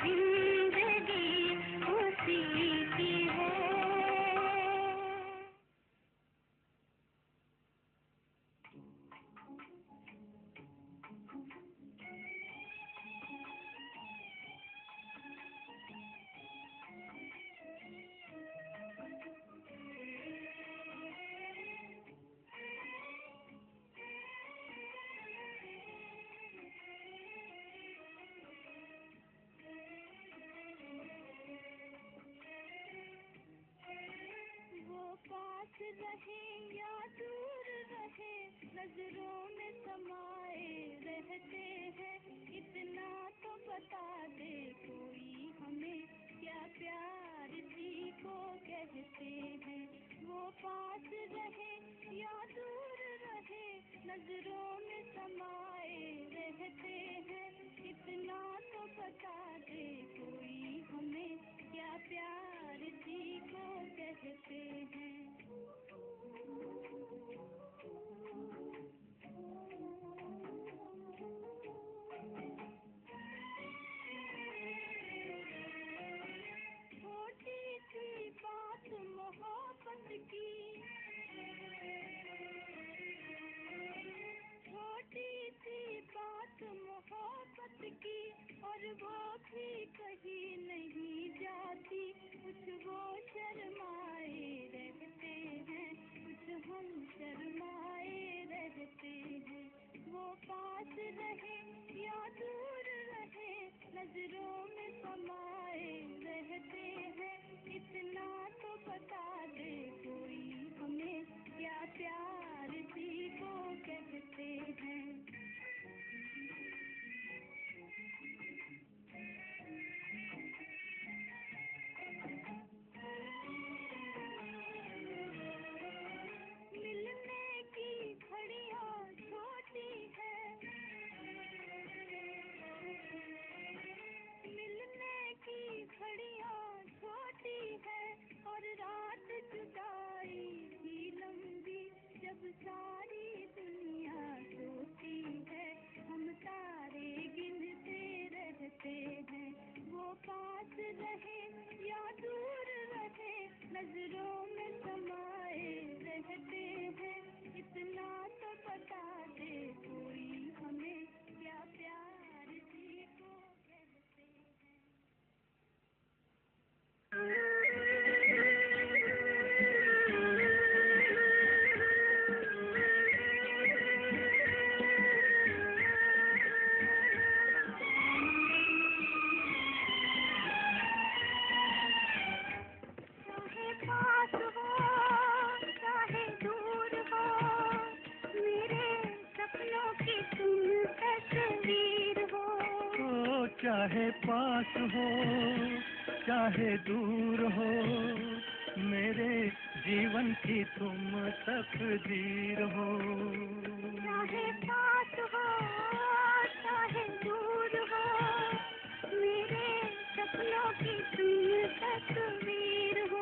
जिंदगी उसी की है। पास रहे या दूर रहे, नजरों में समाए रहते हैं। इतना तो बता दे कोई हमें, क्या प्यार इसी को कहते हैं। वो पास रहे या दूर रहे, नजरों में समाए रहते हैं। इतना तो बता दे कोई हमें, क्या प्यार इसी को कहते हैं। छोटी सी बात मोहब्बत की, छोटी सी बात मोहब्बत की, और वो भी कहीं नहीं जाती। कुछ वो शर्माए रहते हैं, कुछ हम शर्माए रहते हैं। वो पास रहे या दूर रहे, नजरों में समाए रहते हैं। इतना तो बता दे कोई हमें, क्या प्यार इसी को कहते हैं। मिलने की घड़ियां छोटी है, मिलने की घड़ियां छोटी है, और रात जुदाई भी लंबी। जब सारी दुनिया सोती है, हम तारे गिनते रहते हैं। वो पास रहे या दूर रहे, नजरों में समाए रहते हैं। इतना तो बता दे कोई हमें, क्या प्यार इसी को कहते हैं। चाहे पास हो चाहे दूर हो, मेरे सपनों की तुम तस्वीर हो। ओ चाहे पास हो चाहे दूर हो, मेरे जीवन की तुम तकदीर हो। चाहे पास हो चाहे दूर हो, मेरे सपनों की तुम तस्वीर हो।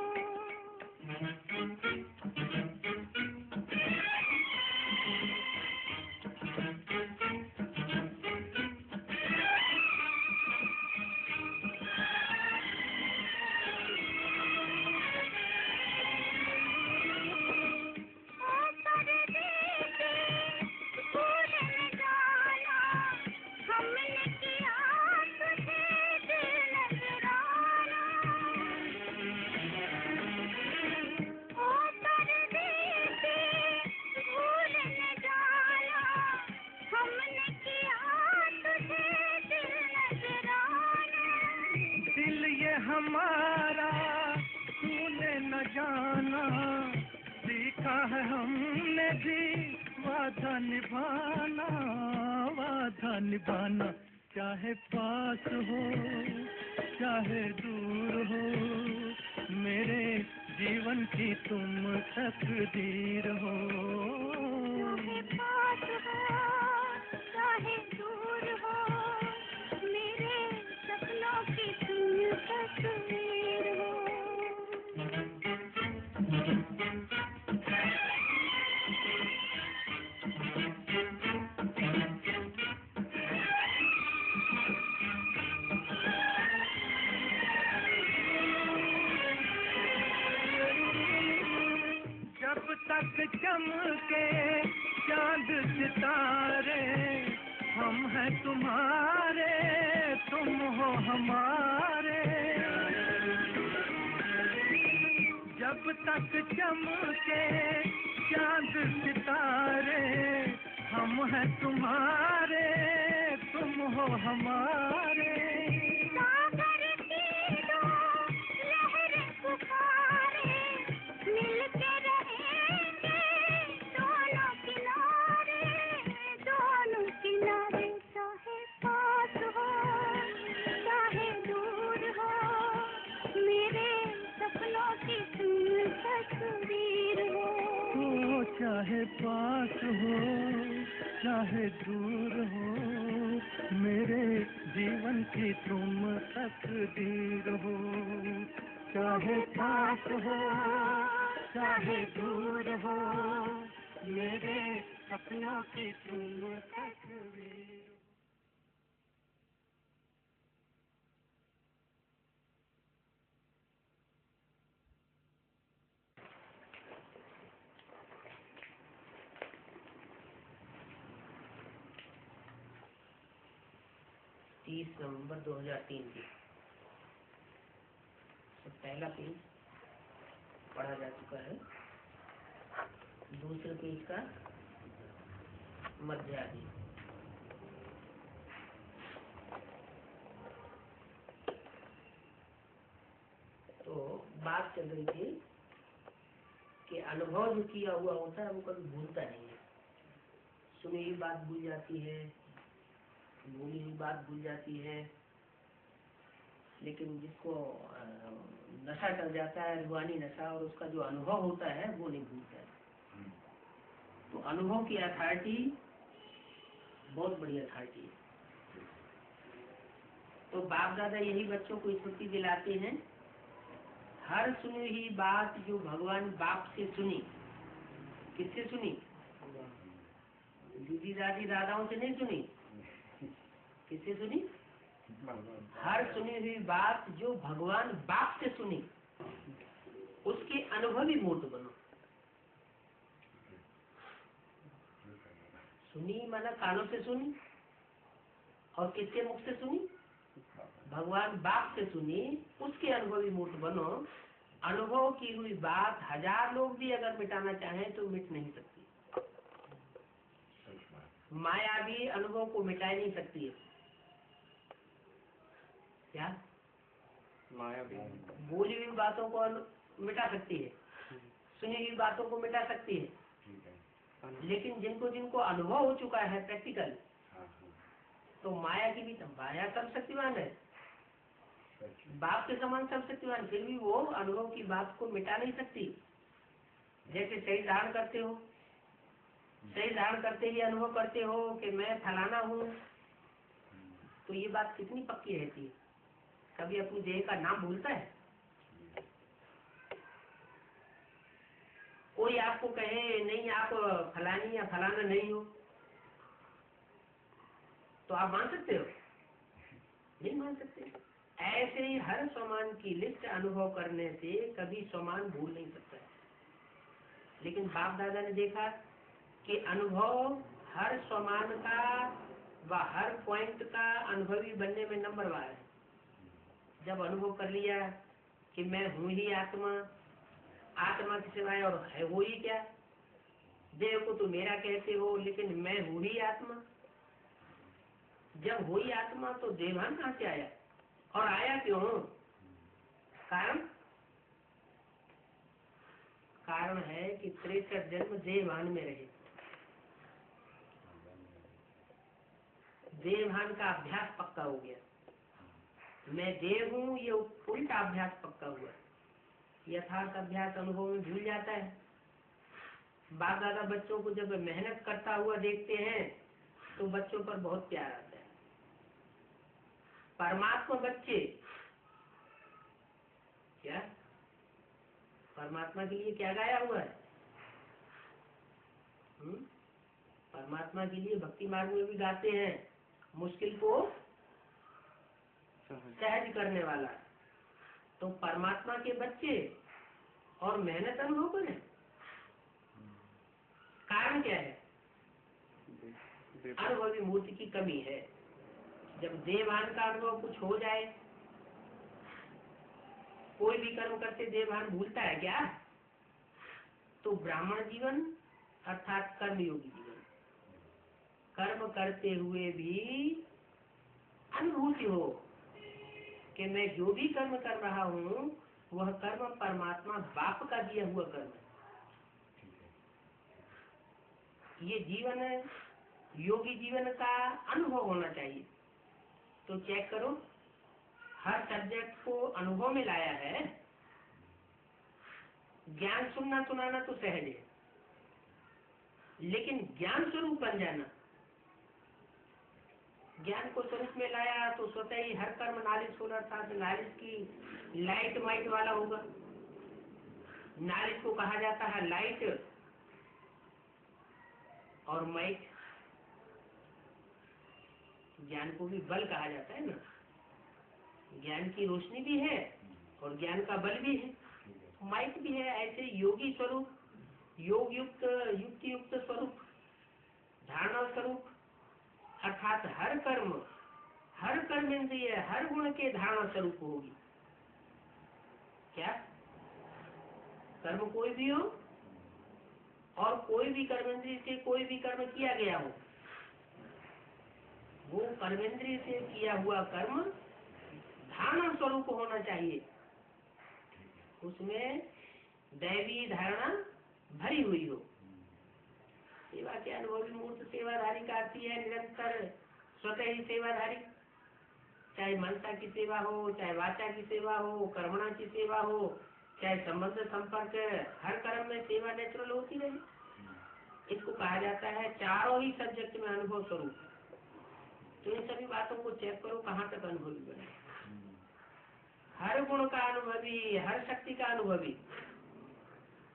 दिल ये हमारा तूने न जाना, सीखा है हमने भी वादा निभाना, वादा निभाना। चाहे पास हो चाहे दूर हो, मेरे जीवन की तुम तकदीर हो। चाहे पास हो चाहे दूर हो, मेरे सपनों की तुम तस्वीर हो। तक चमके चांद सितारे, हम हैं तुम्हारे, तुम हो हमारे। जब तक चमके चांद सितारे, हम हैं तुम्हारे, तुम हो हमारे। सागर की दो लहरें पुकारे, मिलके रहेंगे दोनों किनारे, दोनों किनारे। चाहे पास हो चाहे दूर हो, मेरे सपनों की तुम तस्वीर हो। चाहे पास हो चाहे दूर हो, मेरे जीवन की तुम तकदीर हो। चाहे पास हो चाहे दूर हो, मेरे सपनों की तुम तकदीर। 30 नवंबर 2003 की। तो पहला पेज पढ़ा जा चुका है, दूसरे पेज का मध्य आदि। तो बात चल रही थी कि अनुभव जो किया हुआ होता है वो कभी भूलता नहीं है। सुनी हुई बात भूल जाती है, भूली हुई बात भूल जाती है, लेकिन जिसको नशा चल जाता है, रूहानी नशा, और उसका जो अनुभव होता है वो नहीं भूलता है। तो अनुभव की अथॉरिटी बहुत बड़ी अथॉरिटी है। तो बाप दादा यही बच्चों को स्मृति दिलाते हैं, हर सुनी हुई बात जो भगवान बाप से सुनी, किससे सुनी? दीदी दादी दादाओं से नहीं सुनी, किससे सुनी? हर सुनी हुई बात जो भगवान बाप से सुनी, उसके अनुभवी मूर्त बनो। सुनी माना कानों से सुनी, और किसके मुख से सुनी? भगवान बाप से सुनी, उसके अनुभवी मूर्त बनो। अनुभव की हुई बात 1000 लोग भी अगर मिटाना चाहें तो मिट नहीं सकती। माया भी अनुभव को मिटा नहीं सकती है। क्या माया भी बोली हुई बातों को मिटा सकती है, सुनी हुई बातों को मिटा सकती है, लेकिन जिनको जिनको अनुभव हो चुका है प्रैक्टिकल, तो माया की भी, माया सर्वशक्तिवान है, बाप के समान सर्वशक्तिवान, फिर भी वो अनुभव की बात को मिटा नहीं सकती। जैसे शरीर धारण करते हो, शरीर धारण करते ही अनुभव करते हो कि मैं फलाना हूँ, तो ये बात कितनी पक्की रहती है। कभी अपनी देह का नाम भूलता है? कोई आपको कहे नहीं आप फलानी या फलाना नहीं हो, तो आप मान सकते हो? नहीं मान सकते। ऐसे ही हर स्वमान की लिस्ट अनुभव करने से कभी स्वमान भूल नहीं सकता है। लेकिन बाप दादा ने देखा कि अनुभव हर स्वमान का व हर पॉइंट का अनुभवी बनने में नंबरवार है। जब अनुभव कर लिया कि मैं हूँ ही आत्मा, आत्मा के सिवाय और है वो ही क्या, देह को तो मेरा कहते हो लेकिन मैं हूँ ही आत्मा। जब हो ही आत्मा तो देहभान कहाँ से आया, और आया क्यों? कारण है कि 63 जन्म देहभान में रहे। देहभान का अभ्यास पक्का हो गया, मैं देह हूँ, ये उल्टा अभ्यास पक्का हुआ। यथार्थ अभ्यास अनुभव में भूल जाता है। बाप दादा बच्चों को जब मेहनत करता हुआ देखते हैं तो बच्चों पर बहुत प्यार आता है। परमात्मा बच्चे क्या परमात्मा के लिए क्या गाया हुआ है? परमात्मा के लिए भक्ति मार्ग में भी गाते हैं, मुश्किल को सहज करने वाला। तो परमात्मा के बच्चे और मेहनत अनुभव करें, कारण क्या है? अनुभवी मूर्ति की कमी है। जब देवभान का अनुभव कुछ हो जाए, कोई भी कर्म करते देवभान भूलता है क्या? तो ब्राह्मण जीवन अर्थात कर्मयोगी जीवन, कर्म करते हुए भी अनुभूति हो कि मैं जो भी कर्म कर रहा हूँ वह कर्म परमात्मा बाप का दिया हुआ कर्म है। ये जीवन योगी जीवन का अनुभव होना चाहिए। तो चेक करो, हर सब्जेक्ट को अनुभव में लाया है। ज्ञान सुनना सुनाना तो सहज है, लेकिन ज्ञान स्वरूप बन जाना, ज्ञान को स्वरूप में लाया तो स्वतः ही हर कर्म नॉलेज होना था। नॉलेज की लाइट माइट वाला होगा। नॉलेज को कहा जाता है लाइट और माइट। ज्ञान को भी बल कहा जाता है ना। ज्ञान की रोशनी भी है और ज्ञान का बल भी है, माइट भी है। ऐसे योगी स्वरूप, योग युक्त, युक्ति युक्त स्वरूप, धारणा स्वरूप, अर्थात हर कर्म इंद्रिय हर गुण के धारणा स्वरूप होगी। क्या कर्म कोई भी हो और कोई भी कर्मेंद्रिय से कोई भी कर्म किया गया हो, वो कर्मेंद्रिय से किया हुआ कर्म धारणा स्वरूप होना चाहिए। उसमें दैवी धारणा भरी हुई हो। सेवा के अनुभवी मूर्त सेवाधारी का अर्थ है निरंतर स्वतः ही सेवाधारी। चाहे मनसा की सेवा हो, चाहे वाचा की सेवा हो, कर्मणा की सेवा हो, चाहे संबंध संपर्क, हर कर्म में सेवा नेचुरल होती रहे। इसको कहा जाता है चारों ही सब्जेक्ट में अनुभव स्वरूप। तो इन सभी बातों को चेक करो कहाँ तक अनुभवी बने। हर गुण का अनुभवी, हर शक्ति का अनुभवी।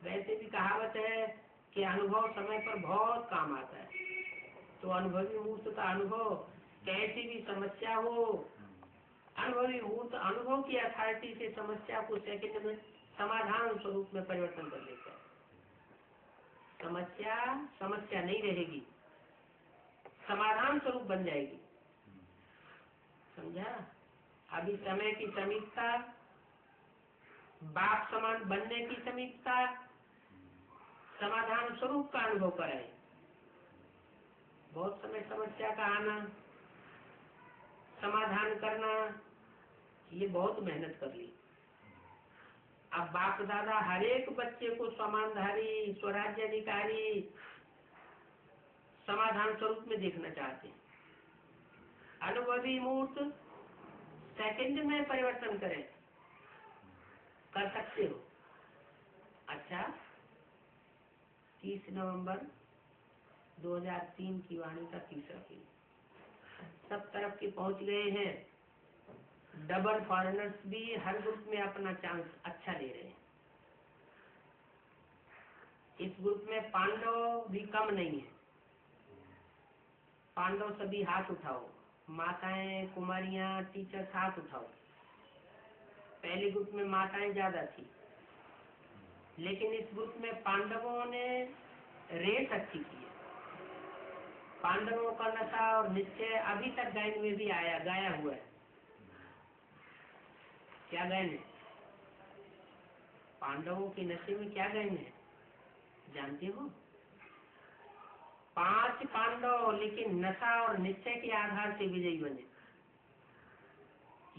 वैसे भी कहावत है कि अनुभव समय पर बहुत काम आता है। तो अनुभवी मूर्त का अनुभव कैसी भी समस्या हो, अनुभवी मूर्त अनुभव की अथॉरिटी से समस्या को सेकंड में समाधान स्वरूप में परिवर्तन कर देता है। समस्या नहीं रहेगी, समाधान स्वरूप बन जाएगी। समझा? अभी समय की समीपता, बाप समान बनने की समीपता, समाधान स्वरूप का अनुभव कराए। बहुत समय समस्या का आना, समाधान करना, ये बहुत मेहनत कर ली। अब बाप दादा हर एक बच्चे को समानधारी, स्वराज्य अधिकारी, समाधान स्वरूप में देखना चाहते हैं। अनुभवी मूर्त सेकंड में परिवर्तन करें, कर सकते हो। अच्छा, 30 नवंबर 2003 की वाणी का तीसरा पेज। सब तरफ के पहुंच गए हैं। डबल फॉरेनर्स भी हर ग्रुप में अपना चांस अच्छा ले रहे हैं। इस ग्रुप में पांडव भी कम नहीं है। पांडव सभी हाथ उठाओ, माताएं, कुमारियां, टीचर्स हाथ उठाओ। पहले ग्रुप में माताएं ज्यादा थी, लेकिन इस ग्रुप में पांडवों ने रेस अच्छी की है। पांडवों का नशा और निश्चय अभी तक गायन में भी गाया हुआ है। क्या गायन है? पांडवों के नशे में क्या गायन है जानते हो? 5 पांडव लेकिन नशा और निश्चय के आधार से विजयी बने।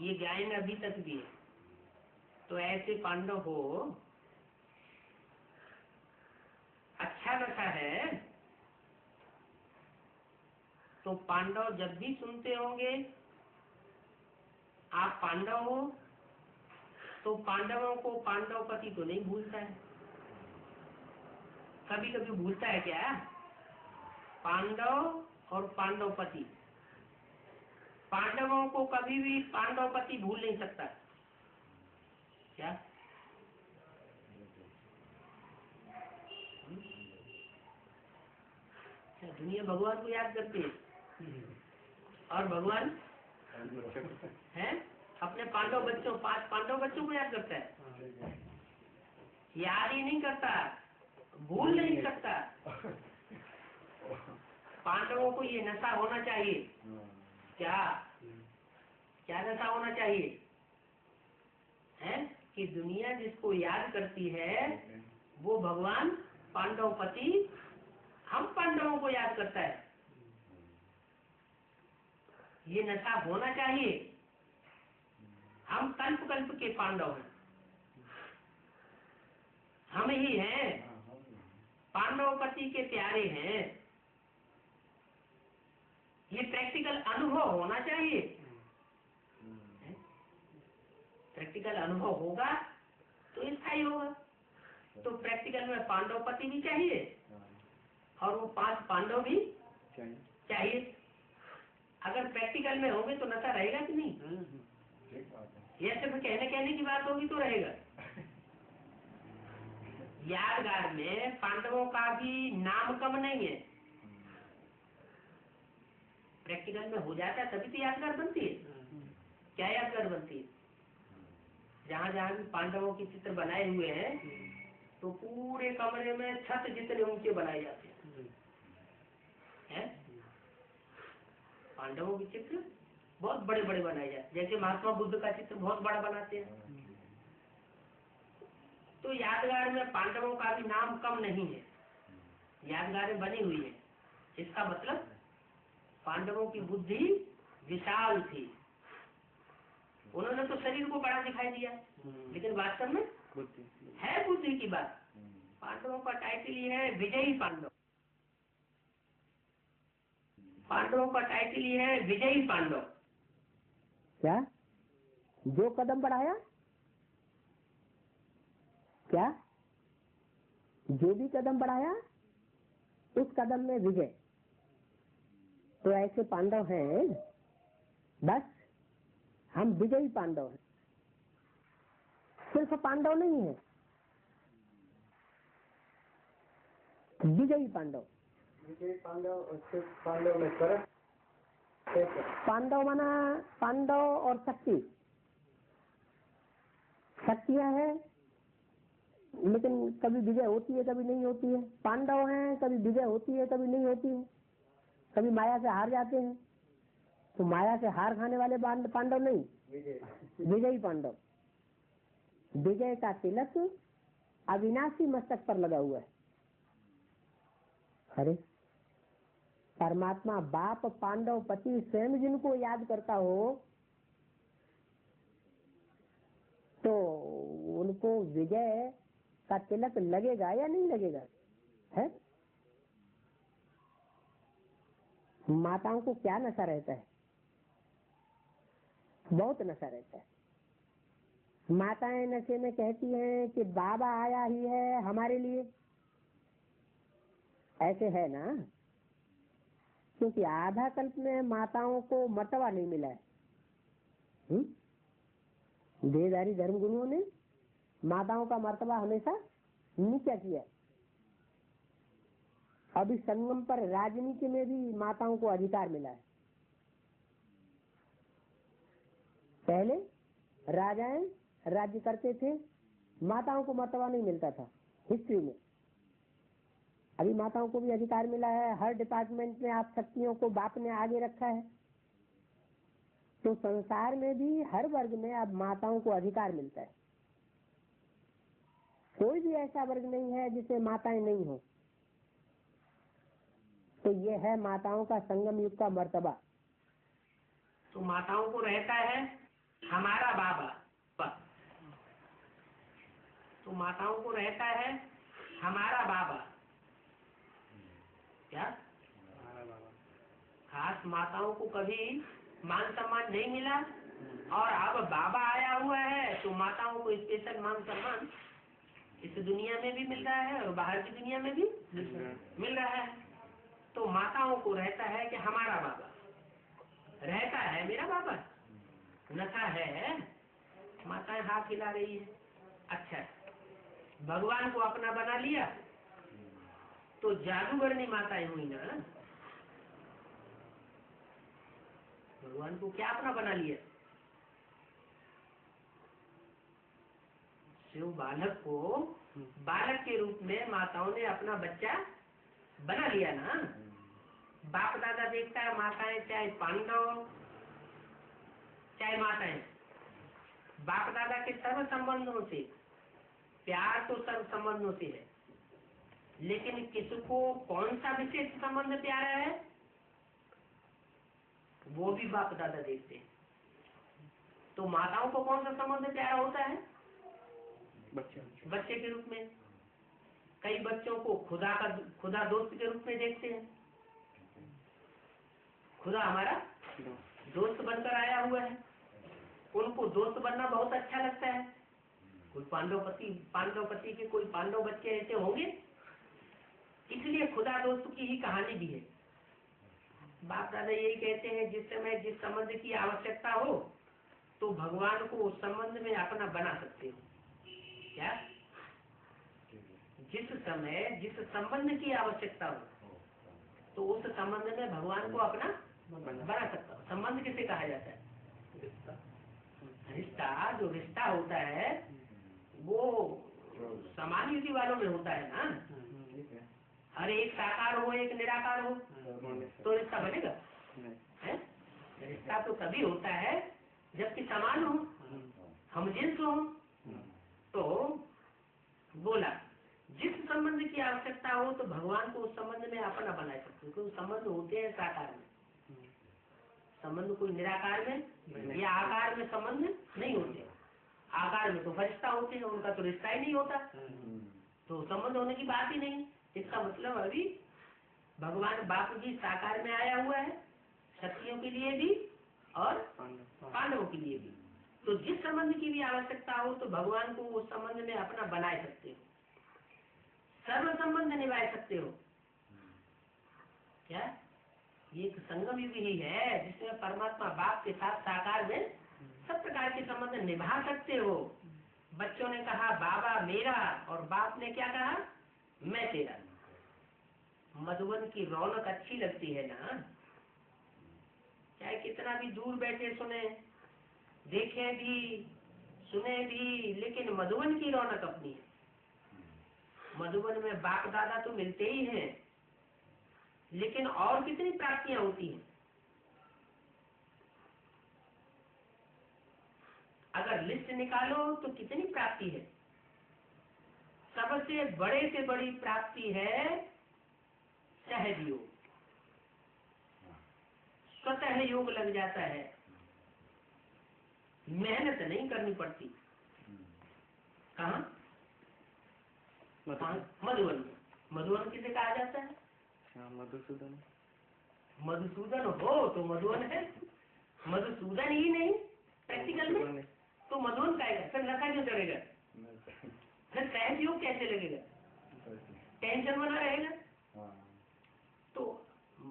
ये गायन अभी तक भी है। तो ऐसे पांडव हो, अच्छा नशा है, तो पांडव जब भी सुनते होंगे आप पांडव हो, तो पांडवों को पांडवपति तो नहीं भूलता है। कभी कभी भूलता है क्या? पांडव और पांडवपति, पांडवों को कभी भी पांडवपति भूल नहीं सकता। क्या? दुनिया भगवान को याद करती है और भगवान है अपने 5 पांडव बच्चों को याद करता है। याद ही नहीं करता, भूल नहीं सकता। पांडवों को ये नशा होना चाहिए। क्या क्या नशा होना चाहिए? है कि दुनिया जिसको याद करती है वो भगवान पांडवपति हम पांडवों को याद करता है। ये नशा होना चाहिए। हम कल्प कल्प के पांडव हैं, हम ही हैं, पांडवपति के प्यारे हैं। ये प्रैक्टिकल अनुभव होना चाहिए। प्रैक्टिकल अनुभव होगा तो स्थायी होगा। तो प्रैक्टिकल में पांडवपति भी चाहिए और वो 5 पांडव भी चाहिए। अगर प्रैक्टिकल में होंगे तो नशा रहेगा कि नहीं? ये सिर्फ कहने की बात होगी तो रहेगा। यादगार में पांडवों का भी नाम कम नहीं है। प्रैक्टिकल में हो जाता है तभी तो यादगार बनती है। क्या यादगार बनती है? जहाँ जहाँ भी पांडवों के चित्र बनाए हुए हैं तो पूरे कमरे में छत जितने ऊंचे बनाए जाते हैं। पांडवों के चित्र बहुत बड़े बड़े बनाए जाते हैं। जैसे महात्मा बुद्ध का चित्र बहुत बड़ा बनाते हैं। तो यादगार में पांडवों का भी नाम कम नहीं है। यादगारें बनी हुई है। इसका मतलब पांडवों की बुद्धि विशाल थी। उन्होंने तो शरीर को बड़ा दिखाई दिया लेकिन वास्तव में है बुद्धि की बात। पांडवों का टाइटल ये है विजयी पांडव। पांडवों का टाइटल ये है विजयी पांडव। क्या जो कदम बढ़ाया? क्या जो भी कदम बढ़ाया उस कदम में विजय। तो ऐसे पांडव हैं, बस हम विजयी पांडव हैं। सिर्फ पांडव नहीं है, विजयी पांडव। विजयी पांडव और सिर्फ पांडव में फर्क? पांडव माना पांडव और शक्ति। शक्तियां है लेकिन कभी विजय होती है कभी नहीं होती है। पांडव हैं, कभी विजय होती है कभी नहीं होती है। कभी माया से हार जाते हैं। तो माया से हार खाने वाले पांडव नहीं, विजयी पांडव। विजय का तिलक अविनाशी मस्तक पर लगा हुआ है। अरे परमात्मा बाप पांडव पति स्वयं जिनको याद करता हो तो उनको विजय का तिलक लगेगा या नहीं लगेगा? है माताओं को क्या नशा रहता है? बहुत नशा रहता है। माताएं नशे में कहती हैं कि बाबा आया ही है हमारे लिए। ऐसे है ना, क्योंकि आधा कल्प में माताओं को मर्तबा नहीं मिला है। देहधारी धर्म गुरुओं ने माताओं का मर्तबा हमेशा नीचा किया। अभी संगम पर राजनीति में भी माताओं को अधिकार मिला है। पहले राजाएं राज्य करते थे, माताओं को मर्तबा नहीं मिलता था हिस्ट्री में। अभी माताओं को भी अधिकार मिला है। हर डिपार्टमेंट में आप शक्तियों को बाप ने आगे रखा है। तो संसार में भी हर वर्ग में अब माताओं को अधिकार मिलता है। कोई भी ऐसा वर्ग नहीं है जिसे माताएं नहीं हो। तो ये है माताओं का संगम युग का मर्तबा। तो माताओं को रहता है हमारा बाबा। तो माताओं को रहता है हमारा बाबा। क्या खास माताओं को कभी मान सम्मान नहीं मिला और अब बाबा आया हुआ है तो माताओं को स्पेशल मान सम्मान इस दुनिया में भी मिल रहा है और बाहर की दुनिया में भी मिल रहा है। तो माताओं को रहता है कि हमारा बाबा रहता है, मेरा बाबा नशा है। माताएं हाथ हिला रही है। अच्छा, भगवान को अपना बना लिया तो जादूगरनी माताएं हुई ना। भगवान को क्या अपना बना लिया? शिव बालक को बालक के रूप में माताओं ने अपना बच्चा बना लिया ना। बाप दादा देखता है माताएं, चाहे पांडव चाहे माताएं, बाप दादा के सर्व संबंधों से प्यार तो सर्व संबंधों से है, लेकिन किसको कौन सा विशेष संबंध प्यारा है वो भी बाप दादा देखते हैं। तो माताओं को कौन सा संबंध प्यारा होता है? बच्चे के रूप में। कई बच्चों को खुदा दोस्त के रूप में देखते हैं। खुदा हमारा दोस्त बनकर आया हुआ है, उनको दोस्त बनना बहुत अच्छा लगता है। कोई पांडवपति के कोई पांडव बच्चे ऐसे होंगे, इसलिए खुदा दोस्त की ही कहानी भी है। बाप दादा यही कहते हैं, जिस समय जिस संबंध की आवश्यकता हो तो भगवान को उस संबंध में अपना बना सकते हो। क्या? जिस समय जिस संबंध की आवश्यकता हो तो उस संबंध में भगवान को अपना बना सकता हो। संबंध किसे कहा जाता है? रिश्ता। जो रिश्ता होता है वो समान युति वालों में होता है ना। अरे एक साकार हो एक निराकार हो तो रिश्ता बनेगा? रिश्ता तो तभी होता है जबकि समान हो, हम जिन्स हो। तो बोला जिस संबंध की आवश्यकता हो तो भगवान को उस संबंध में अपना बना सकते हो, क्योंकि संबंध होते हैं साकार में। संबंध कोई निराकार में या आकार में संबंध नहीं होते। आकार में तो फरिश्ता होते हैं, उनका तो रिश्ता ही नहीं होता, तो संबंध होने की बात ही नहीं। इसका मतलब अभी भगवान बाप जी साकार में आया हुआ है, क्षत्रियों के लिए भी और पांडवों के लिए भी। तो जिस संबंध की भी आवश्यकता हो तो भगवान को उस संबंध में अपना बनाए सकते हो, सर्व संबंध निभाए सकते हो। क्या? ये एक संगम युग ही है जिसमें परमात्मा बाप के साथ साकार में सब प्रकार के संबंध निभा सकते हो। बच्चों ने कहा बाबा मेरा, और बाप ने क्या कहा? मैं तेरा। मधुबन की रौनक अच्छी लगती है ना, चाहे कितना भी दूर बैठे सुने, देखे भी सुने भी, लेकिन मधुबन की रौनक अपनी है। मधुबन में बाप दादा तो मिलते ही हैं, लेकिन और कितनी प्राप्तियां होती हैं। अगर लिस्ट निकालो तो कितनी प्राप्ति है। सबसे बड़े से बड़ी प्राप्ति है सहज योग। स्वतः योग लग जाता है, मेहनत नहीं करनी पड़ती। कहाँ? मधुबन। मधुबन किसे कहा जाता है? मधुसूदन। मधुसूदन हो तो मधुबन है। मधुसूदन ही नहीं प्रैक्टिकल में तो मधुबन कहेगा, फिर नशा क्यों चढ़ेगा? फिर सहज योग कैसे लगेगा? टेंशन बना रहेगा। तो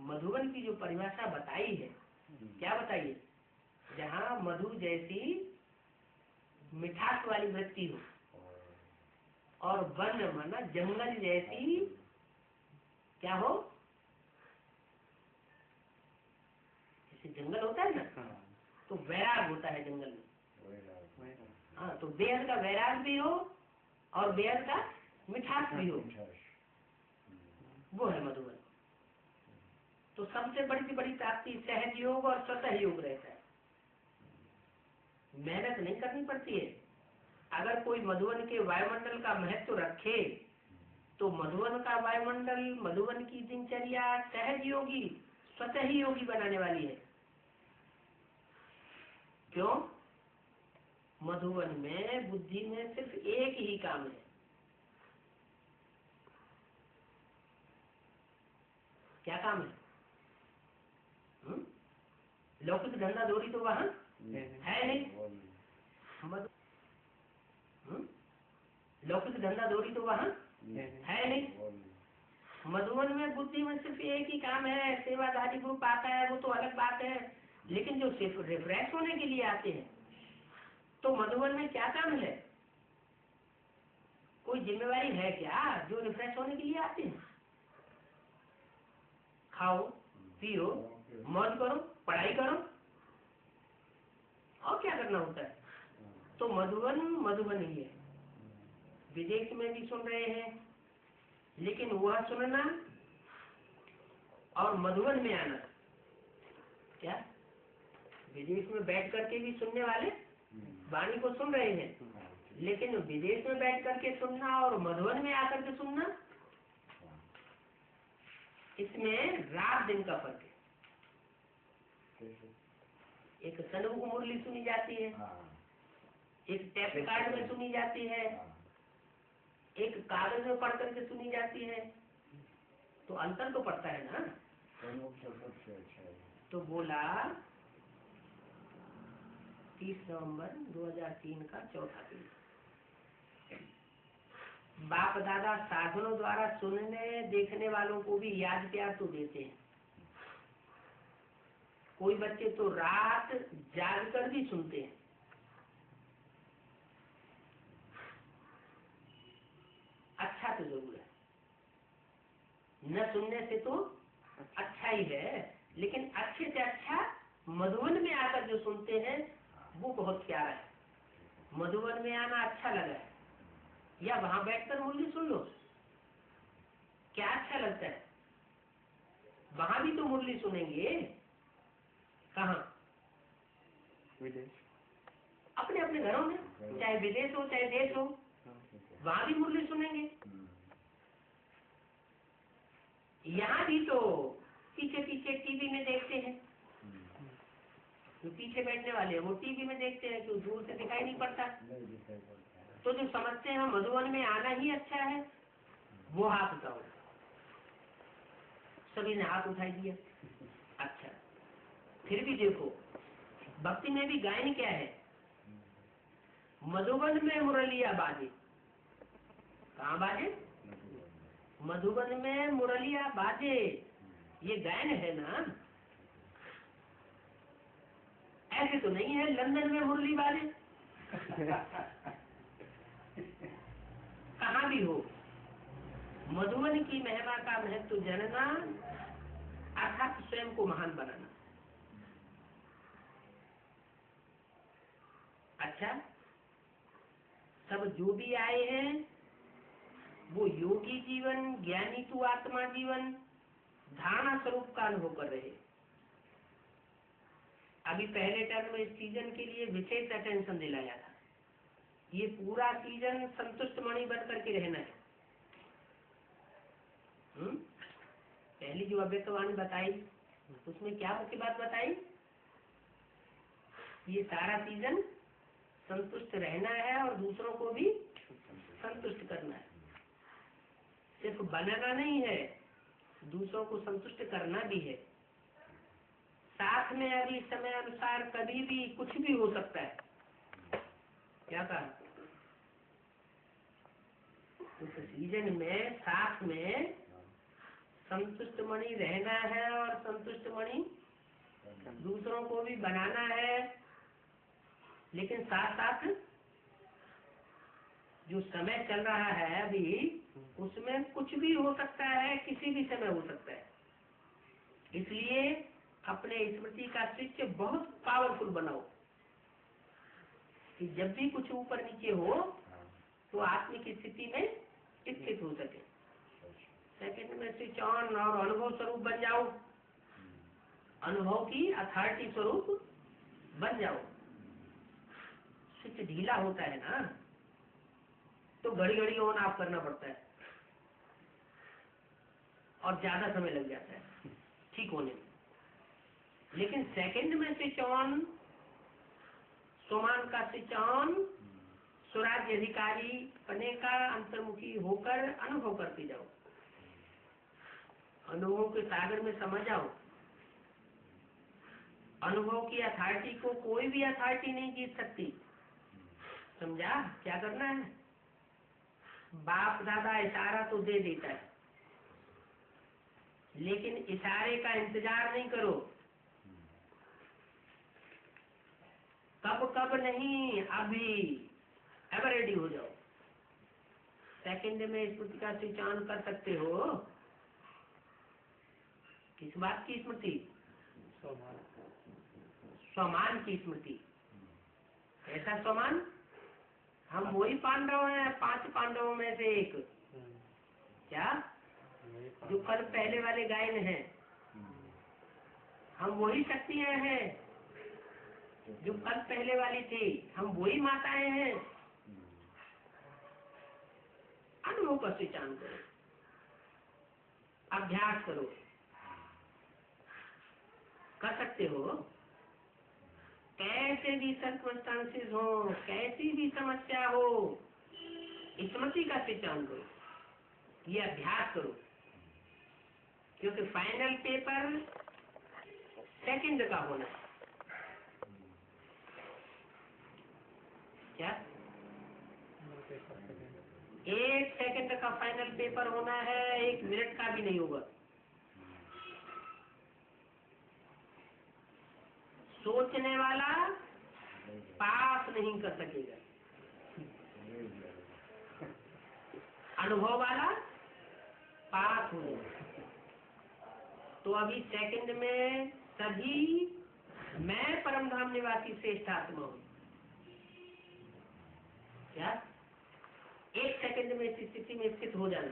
मधुबन की जो परिभाषा बताई है, क्या बताइए? जहाँ मधु जैसी मिठास वाली वृत्ति हो और वन माना जंगल जैसी क्या हो? जैसे जंगल होता है ना, तो वैराग होता है जंगल में। हाँ, तो बेहद का वैराग भी हो और बेहद का मिठास भी हो, वो है मधुबन। तो सबसे बड़ी से बड़ी प्राप्ति सहज योग और स्वतः योग रहता है। मेहनत नहीं करनी पड़ती है। अगर कोई मधुबन के वायुमंडल का महत्व रखे तो मधुबन का वायुमंडल, मधुबन की दिनचर्या सहज योगी, स्वतः ही योगी बनाने वाली है। क्यों? मधुबन में बुद्धि में सिर्फ एक ही काम है, क्या काम है? लौकिक धंधा दौरी तो वहां है नहीं। लौकिक धंधा दौरी तो वहां है नहीं। मधुबन में बुद्धि में सिर्फ एक ही काम है। सेवाधारी ग्रुप आता है वो तो अलग बात है, लेकिन जो सिर्फ रिफ्रेश होने के लिए आते हैं तो मधुबन में क्या काम है? कोई जिम्मेवारी है क्या जो रिफ्रेश होने के लिए आते हैं? खाओ पियो मौज करो पढ़ाई करो, और क्या करना होता है? तो मधुबन मधुबन ही है। विदेश में भी सुन रहे हैं, लेकिन वह सुनना और मधुबन में आना। क्या विदेश में बैठ करके भी सुनने वाले वाणी को सुन रहे हैं, लेकिन विदेश में बैठ करके सुनना और मधुबन में आकर के सुनना, इसमें रात दिन का फर्क है। एक सनमुख मुरली सुनी जाती है, एक टेप रिकॉर्ड में सुनी जाती है, एक कागज में पढ़ करके सुनी जाती है, तो अंतर तो पड़ता है ना। तो बोला 30 नवंबर 2003 का चौथा दिन, बाप दादा साधनों द्वारा सुनने देखने वालों को भी याद प्यार तो देते हैं। कोई बच्चे तो रात जाग कर भी सुनते हैं। अच्छा तो जरूर है, न सुनने से तो अच्छा ही है, लेकिन अच्छे से अच्छा मधुबन में आकर जो सुनते हैं वो बहुत प्यारा है। मधुबन में आना अच्छा लगा है, या वहां बैठकर मुरली सुन लो, क्या अच्छा लगता है। वहां भी तो मुरली सुनेंगे, कहाँ? विदेश, अपने अपने घरों में, चाहे विदेश हो चाहे देश हो, वहां भी मुरली सुनेंगे। यहाँ भी तो पीछे पीछे टीवी में देखते हैं, जो पीछे बैठने वाले हैं वो टीवी में देखते हैं, तो दूर से दिखाई नहीं पड़ता। तो जो समझते हैं मधुबन में आना ही अच्छा है, वो हाथ उठाओ। सभी ने हाथ उठाई दिया। अच्छा, फिर भी देखो भक्ति में भी गायन क्या है। मधुबन में मुरलिया बाजे, कहाँ बाजे? मधुबन में मुरलिया बाजे, ये गायन है ना। ऐसे तो नहीं है लंदन में मुरली बाजे। कहाँ भी हो, मधुबन की महिमा का महत्व जानना अर्थात स्वयं को महान बनाना। अच्छा, सब जो भी आए हैं वो योगी जीवन, ज्ञानी तू आत्मा जीवन, धारणा स्वरूप का अनुभव कर रहे हैं। अभी पहले टर्म में इस सीजन के लिए विशेष अटेंशन दिलाया था। ये पूरा सीजन संतुष्ट मणि बन करके रहना है। पहली जो अव्यक्तवाणी बताई उसमें क्या मुख्य बात बताई? ये सारा सीजन संतुष्ट रहना है और दूसरों को भी संतुष्ट करना है। सिर्फ बनाना नहीं है, दूसरों को संतुष्ट करना भी है। साथ में अभी समय अनुसार कभी भी कुछ भी हो सकता है। क्या कहा? उस सीजन में साथ में संतुष्ट मणि रहना है और संतुष्ट मणि दूसरों को भी बनाना है, लेकिन साथ साथ जो समय चल रहा है अभी उसमें कुछ भी हो सकता है, किसी भी समय हो सकता है। इसलिए अपने स्मृति का स्विच बहुत पावरफुल बनाओ कि जब भी कुछ ऊपर नीचे हो तो आत्मिक स्थिति में स्थित हो सके। सेकंड में स्विच ऑन और अनुभव स्वरूप बन जाओ, अनुभव की अथॉरिटी स्वरूप बन जाओ। स्विच ढीला होता है ना तो घड़ी घड़ी ऑन ऑफ करना पड़ता है और ज्यादा समय लग जाता है ठीक होने में। लेकिन सेकंड में स्विच ऑन, सोमान का स्विच ऑन, स्वराज्य अधिकारी बने का अंतर्मुखी होकर अनुभव करते जाओ, अनुभव के सागर में समझ आओ। अनुभव की अथॉरिटी को कोई भी अथॉरिटी नहीं जीत सकती। समझा क्या करना है? बाप दादा इशारा तो दे देता है, लेकिन इशारे का इंतजार नहीं करो। कब नहीं, अभी एवर रेडी हो जाओ। सेकंड में स्मृति का स्विच ऑन कर सकते हो। किस बात की स्मृति? स्वमान की स्मृति। ऐसा स्वमान, हम वही पांडव हैं, 5 पांडवों में से एक। क्या? जो कल पहले वाले गायन हैं, हम वही शक्तियां हैं जो कल पहले वाली थी, हम वही माताएं हैं। अनुभव पर पहचान करो, अभ्यास करो, कर सकते हो। कैसे भी सर्कमस्टांसेस हो, कैसी भी समस्या हो, स्मृति का पहचान करो, ये अभ्यास करो। क्योंकि फाइनल पेपर सेकंड का होना है। क्या 1 सेकंड का फाइनल पेपर होना है, 1 मिनट का भी नहीं होगा। सोचने वाला पास नहीं कर सकेगा, अनुभव वाला पास हो जाएगा। तो अभी सेकंड में सभी मैं परमधाम निवासी श्रेष्ठ आत्मा हूं। क्या 1 सेकंड में इस स्थिति में स्थित हो जाना।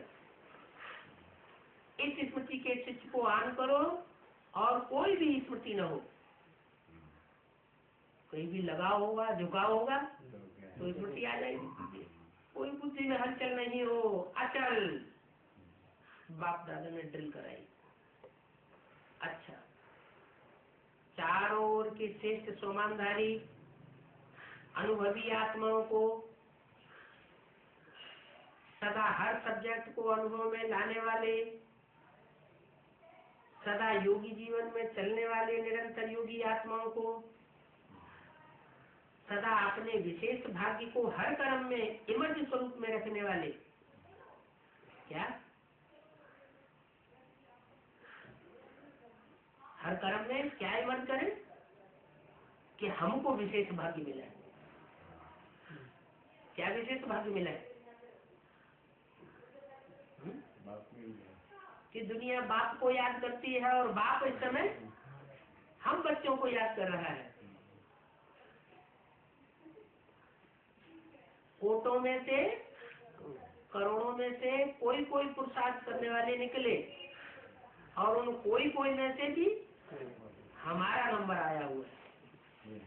इस स्मृति के स्विच को ऑन करो और कोई भी स्मृति न हो, कहीं भी लगाव होगा, झुकाव होगा तो स्मृति आ जाएगी। कोई बुद्धि में हलचल नहीं हो, अचल। बाप दादा ने ड्रिल कराई। अच्छा, चारों ओर के श्रेष्ठ सोमानधारी अनुभवी आत्माओं को सदा हर सब्जेक्ट को अनुभव में लाने वाले, सदा योगी जीवन में चलने वाले निरंतर योगी आत्माओं को, सदा अपने विशेष भाग्य को हर कर्म में इमर्ज स्वरूप में रखने वाले। क्या हर कर्म में क्या इमर्ज करें कि हमको विशेष भाग्य मिला है। क्या विशेष भाग्य मिला है? कि दुनिया बाप को याद करती है और बाप इस समय हम बच्चों को याद कर रहा है। कोटों में से, करोड़ों में से कोई कोई पुरुषार्थ करने वाले निकले और उन कोई कोई में से भी हमारा नंबर आया हुआ है।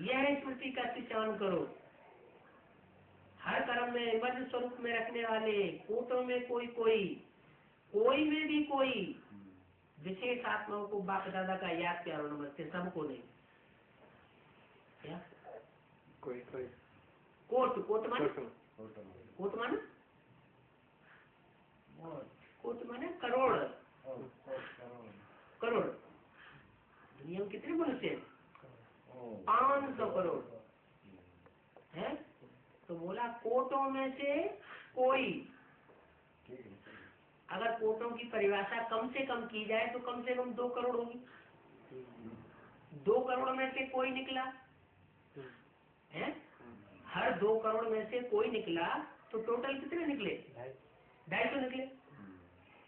यह स्मृति का चयन करो। हर कर्म में इमर्ज स्वरूप में रखने वाले, कोटों में कोई कोई, कोई में भी कोई विशेष आत्माओं को बाप दादा का याद प्यारो नमस्ते। सबको नहीं। क्या कोई कोई कोट, कोट माने कोट माने कोट माने करोड़। करोड़ दुनिया में कितने मनुष्य हैं? 500 करोड़ है। तो बोला कोटों में से कोई। अगर कोटों की परिभाषा कम से कम की जाए तो कम से कम 2 करोड़ होगी। 2 करोड़ में से कोई निकला है। हर 2 करोड़ में से कोई निकला तो टोटल कितने निकले? 250 निकले।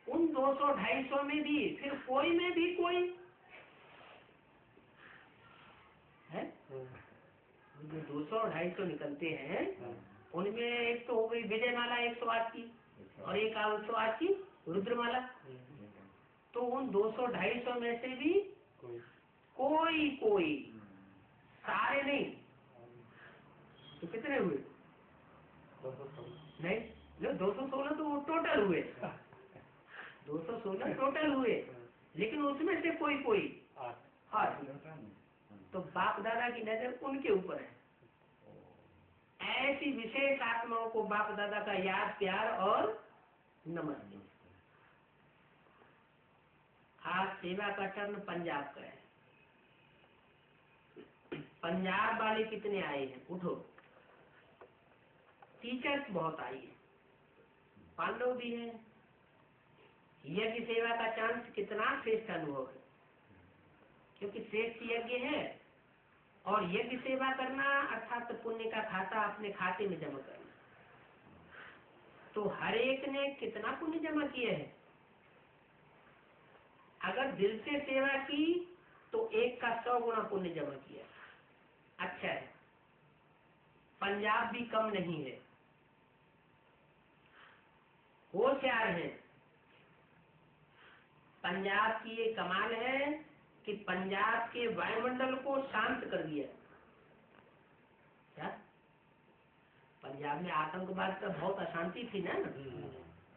उन 200-250 में भी फिर कोई में भी कोई है। जो 200-250 निकलते हैं उनमें एक तो हो गई विजयमाला 108 की और एक 108 की रुद्रमाला। तो उन 200-250 में से भी कोई कोई, सारे नहीं। तो कितने हुए? नहीं, 216 तो टोटल हुए। 216 टोटल हुए, लेकिन उसमें से कोई कोई 8। तो बाप दादा की नजर उनके ऊपर है। ऐसी विशेष आत्माओं को बाप दादा का याद प्यार और नमस्ते। आज सेवा का टर्न पंजाब का है। पंजाब वाले कितने आए हैं? उठो। टीचर्स बहुत आई है, पांडव भी है। यज्ञ सेवा का चांस कितना श्रेष्ठ अनुभव है, क्योंकि श्रेष्ठ यज्ञ है और यज्ञ सेवा करना अर्थात पुण्य का खाता अपने खाते में जमा करना। तो हर एक ने कितना पुण्य जमा किया है? अगर दिल से सेवा की तो 1 का 100 गुना पुण्य जमा किया। अच्छा है, पंजाब भी कम नहीं है, होशियार है। पंजाब की ये कमाल है कि पंजाब के वायुमंडल को शांत कर दिया। क्या पंजाब में आतंकवाद का बहुत अशांति थी ना,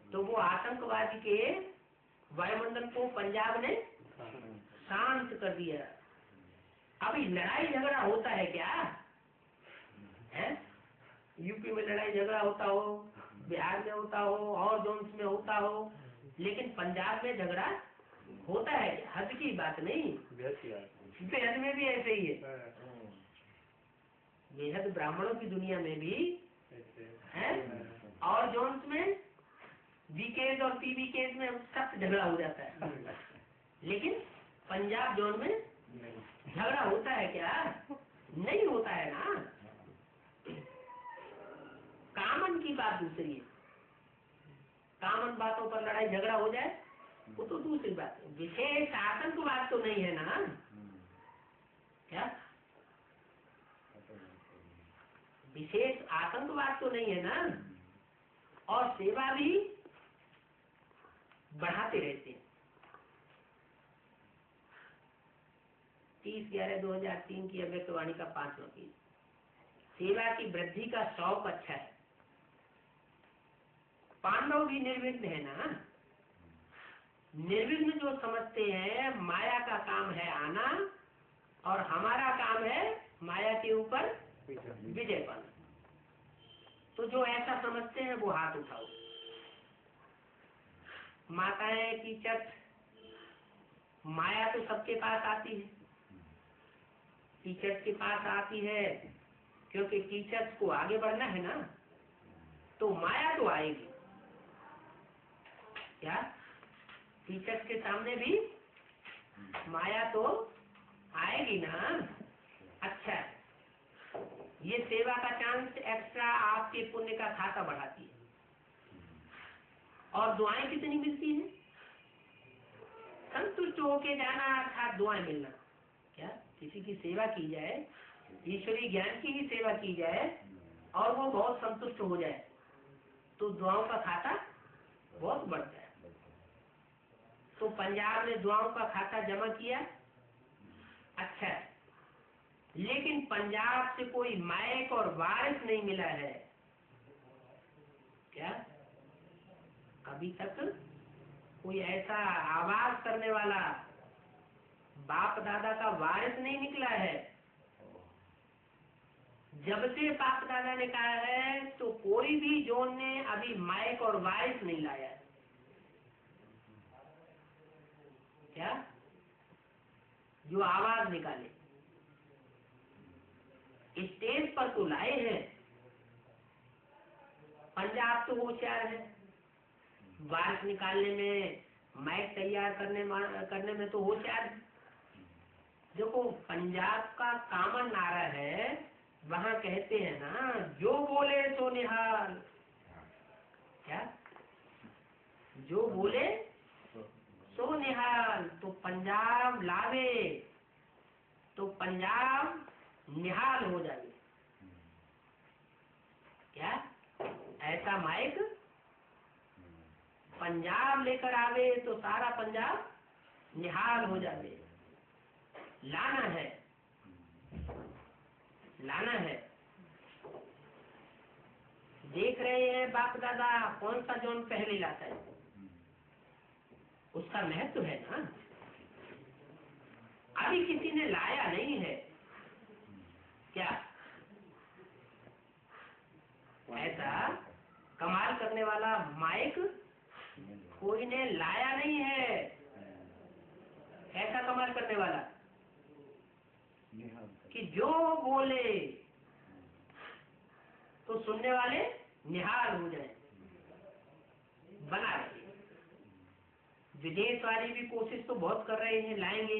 तो वो आतंकवाद के वायुमंडल को पंजाब ने शांत कर दिया। अभी लड़ाई झगड़ा होता है क्या है? यूपी में लड़ाई झगड़ा होता हो, बिहार में होता हो, और जोन्स में होता हो, लेकिन पंजाब में झगड़ा होता है। हद की बात नहीं, बेहद में भी ऐसे ही है। बेहद ब्राह्मणों की दुनिया में भी है, और जोन्स में बीकेज और पीबीकेज में सख्त झगड़ा हो जाता है। लेकिन पंजाब जोन में झगड़ा होता है क्या? नहीं होता है ना। कामन की बात दूसरी है, कामन बातों पर लड़ाई झगड़ा हो जाए वो तो दूसरी बात है। विशेष आतंकवाद तो नहीं है ना। क्या विशेष आतंकवाद तो नहीं है ना। और सेवा भी बढ़ाते रहते हैं। 30/11/2003 की अव्यक्तवाणी का 5वां पेज। सेवा की वृद्धि का शौक अच्छा है। पांडव भी निर्विघ्न है ना। निर्विघ्न जो समझते हैं माया का काम है आना, और हमारा काम है माया के ऊपर विजय पाना। तो जो ऐसा समझते हैं वो हाथ उठाओ। माताएं टीचर्स, माया तो सबके पास आती है, टीचर्स के पास आती है, क्योंकि टीचर्स को आगे बढ़ना है ना। तो माया तो आएगी। क्या टीचर्स के सामने भी माया तो आएगी ना। अच्छा, ये सेवा का चांस एक्स्ट्रा आपके पुण्य का खाता बढ़ाती है। और दुआएं कितनी मिलती हैं? संतुष्ट होके जाना अर्थात दुआएं मिलना। क्या किसी की सेवा की जाए, ईश्वरीय ज्ञान की ही सेवा की जाए, और वो बहुत संतुष्ट हो जाए, तो दुआओं का खाता बहुत बढ़ता है। तो पंजाब ने दुआओं का खाता जमा किया। अच्छा, लेकिन पंजाब से कोई मायक और वारिस नहीं मिला है। क्या अभी तक कोई ऐसा आवाज करने वाला बाप दादा का वारिस नहीं निकला है। जब से बाप दादा ने कहा है तो कोई भी जोन ने अभी माइक और वारिस नहीं लाया है। क्या जो आवाज निकाले। स्टेज पर तो लाए हैं। पंजाब तो होशियार है, वारिस निकालने में, माइक तैयार करने में तो होशियार है। देखो पंजाब का कामन नारा है, वहां कहते हैं ना, जो बोले सो निहाल। क्या जो बोले सो निहाल। तो पंजाब लावे तो पंजाब निहाल हो जाए। क्या ऐसा माइक पंजाब लेकर आवे तो सारा पंजाब निहाल हो जाए। लाना है, लाना है। देख रहे हैं बाप दादा कौन सा जोन पहले लाता है, उसका महत्व है ना। अभी किसी ने लाया नहीं है। क्या ऐसा कमाल करने वाला माइक कोई ने लाया नहीं है। ऐसा कमाल करने वाला कि जो बोले तो सुनने वाले निहाल हो जाए। बना रहे। विदेश वाले भी कोशिश तो बहुत कर रहे हैं, लाएंगे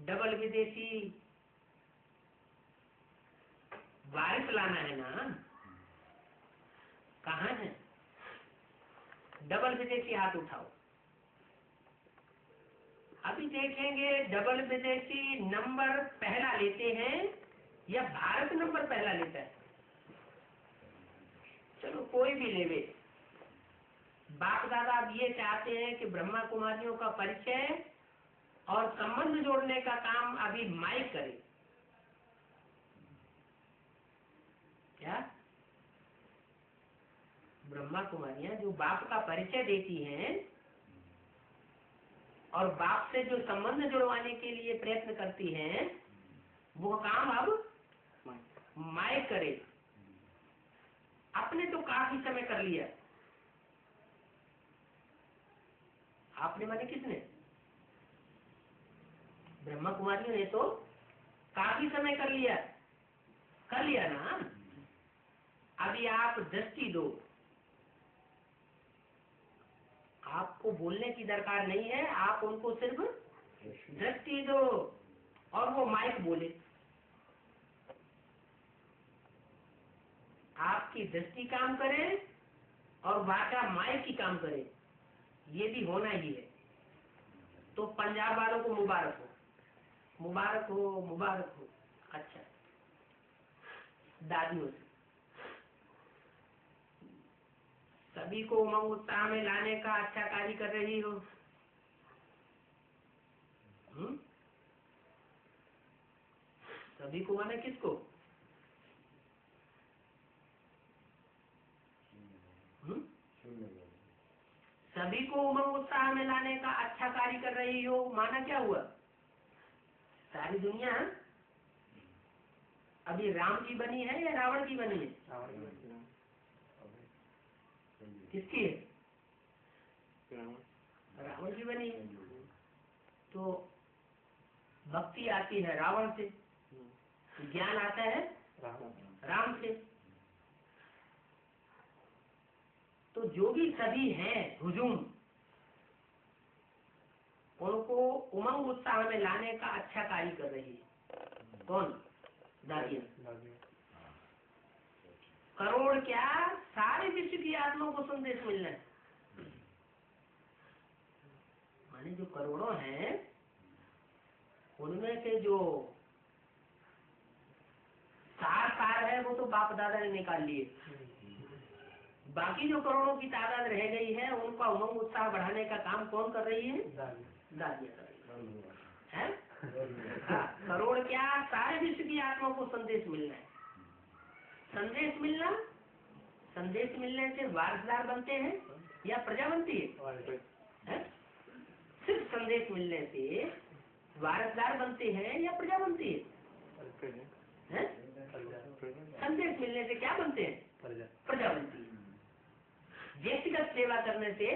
डबल विदेशी वारिस लाना है ना। कहाँ है डबल विदेशी? हाथ उठाओ। अभी देखेंगे डबल विदेशी नंबर पहला लेते हैं या भारत नंबर पहला लेता है। चलो कोई भी लेवे। बाप दादा अब ये चाहते हैं कि ब्रह्मा कुमारियों का परिचय और संबंध जोड़ने का काम अभी माइक करे। क्या ब्रह्मा कुमारियां जो बाप का परिचय देती हैं और बाप से जो संबंध जुड़वाने के लिए प्रयत्न करती हैं, वो काम अब माइक करे। आपने तो काफी समय कर लिया। आपने माने किसने? ब्रह्मा कुमारियों ने तो काफी समय कर लिया ना। अभी आप दृष्टि दो, आपको बोलने की दरकार नहीं है, आप उनको सिर्फ दृष्टि दो और वो माइक बोले। आपकी दृष्टि काम करे और वाचा माइक की काम करे, ये भी होना ही है। तो पंजाब वालों को मुबारक हो, मुबारक हो, मुबारक हो। अच्छा, दादियों से सभी को उमंग उत्साह में लाने का अच्छा कार्य कर रही हो। सभी को माने किसको? सभी को उमंग उत्साह में लाने का अच्छा कार्य कर रही हो, माना क्या हुआ? सारी दुनिया अभी राम की बनी है या रावण की बनी है? किसकी है? रावण की बनी है। तो भक्ति आती है रावण से, ज्ञान आता है राम से। तो जो भी सभी हैं हुजूम, उनको उमंग उत्साह में लाने का अच्छा कार्य कर रही है। कौन? दादियां। करोड़ क्या, सारे विश्व की आत्माओं को संदेश मिलना है। माने जो करोड़ों हैं, उनमें से जो सार है वो तो बाप दादा ने निकाल लिए। बाकी जो करोड़ों की तादाद रह गई है, उनका उमंग उत्साह बढ़ाने का काम कौन कर रही है? दादियां कर रही है। करोड़ क्या, सारे विश्व की आत्माओं को संदेश मिलना है। संदेश मिलना, संदेश मिलने से वारसदार बनते हैं या प्रजा बनती है? सिर्फ संदेश मिलने से वारसदार बनते हैं या प्रजा बनती है? संदेश मिलने से क्या बनते हैं? प्रजा बनती है। व्यक्तिगत सेवा करने से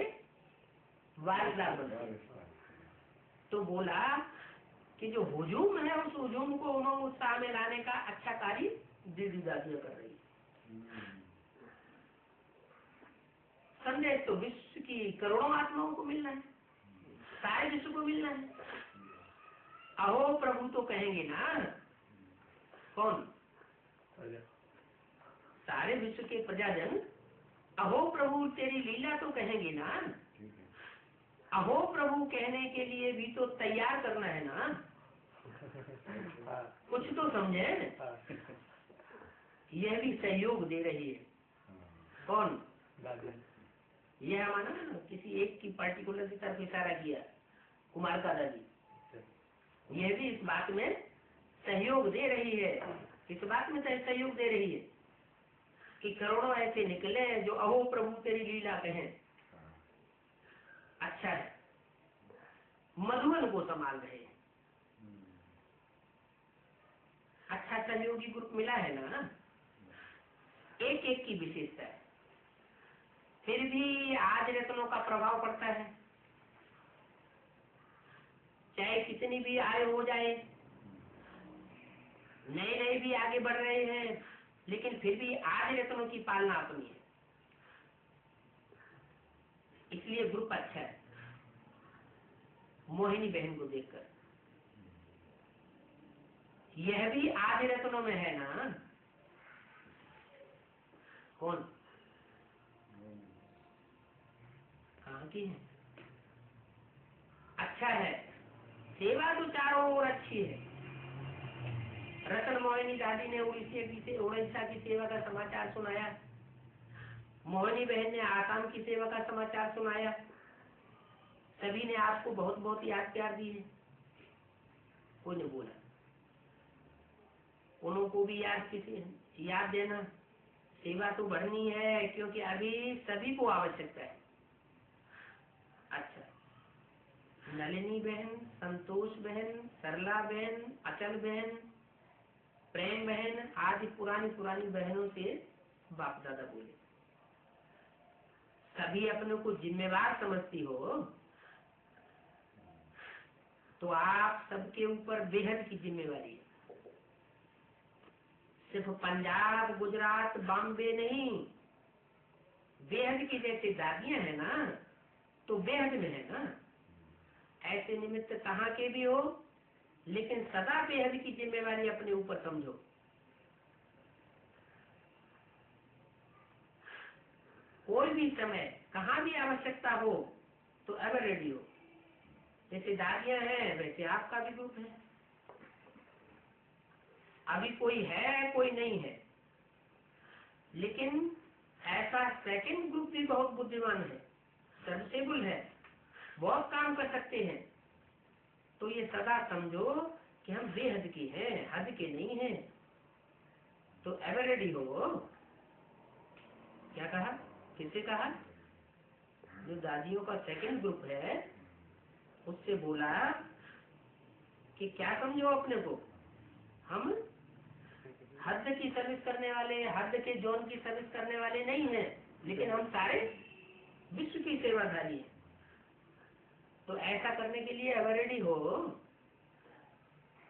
वारसदार बनते हैं। तो बोला कि जो हुजूम है, उस हुजूम को उमंग उत्साह में लाने का अच्छा कार्य दीदी दादियां कर रही है। संदेश तो विश्व की करोड़ों आत्माओं को मिलना है, सारे विश्व को मिलना है। अहो प्रभु तो कहेंगे ना। कौन? सारे विश्व के प्रजाजन अहो प्रभु तेरी लीला तो कहेंगे ना। अहो प्रभु कहने के लिए भी तो तैयार करना है ना। कुछ तो समझे। यह भी सहयोग दे रही है। कौन? यह हमारा किसी एक की पार्टिकुलर की तरफ इशारा किया, कुमार का दादी। यह भी इस बात में सहयोग दे रही है। इस बात में सहयोग दे रही है कि करोड़ों ऐसे निकले जो अहो प्रभु तेरी लीला कहें। अच्छा है, मधुबन को संभाल रहे हैं। अच्छा सहयोगी ग्रुप मिला है ना। एक एक की विशेषता है, फिर भी आज रत्नों का प्रभाव पड़ता है। चाहे कितनी भी आय हो जाए, नए नए भी आगे बढ़ रहे हैं, लेकिन फिर भी आज रत्नों की पालना अपनी है। इसलिए ग्रुप अच्छा है। मोहिनी बहन को देखकर यह भी आज रत्नों में है ना। कौन? कहाँ की है? अच्छा है, सेवा तो चारों ओर अच्छी है। रतन मोहिनी दादी ने उड़ीसा की सेवा का समाचार सुनाया, मोहिनी बहन ने आसाम की सेवा का समाचार सुनाया। सभी ने आपको बहुत बहुत याद प्यार दी है। कोई ने बोला, उनको भी याद देना, सेवा तो बढ़नी है क्योंकि अभी सभी को आवश्यकता है। अच्छा, नलिनी बहन, संतोष बहन, सरला बहन, अचल बहन, प्रेम बहन आदि पुरानी पुरानी बहनों से बाप दादा बोले, सभी अपने को जिम्मेवार समझती हो तो आप सबके ऊपर बेहद की जिम्मेवारी है। सिर्फ पंजाब, गुजरात, बॉम्बे नहीं, बेहद की जैसे दादियां है ना तो बेहद में है ना, ऐसे निमित्त कहाँ के भी हो, लेकिन सदा बेहद की जिम्मेवारी अपने ऊपर समझो। कोई भी समय कहाँ भी आवश्यकता हो तो एवर रेडी हो। जैसे दादियां हैं वैसे आपका भी ग्रुप है, अभी कोई है कोई नहीं है, लेकिन ऐसा सेकंड ग्रुप भी बहुत बुद्धिमान है, सर्विसेबल है, बहुत काम कर सकते हैं। तो ये सदा समझो कि हम बेहद के हैं, हद के नहीं हैं, तो एवर रेडी हो। क्या कहा, किससे कहा? जो दादियों का सेकंड ग्रुप है उससे बोला कि क्या समझो अपने को, हम हद की सर्विस करने वाले, हद के जोन की सर्विस करने वाले नहीं हैं, लेकिन हम सारे विश्व की सेवाधारी हैं। तो ऐसा करने के लिए एवर रेडी हो।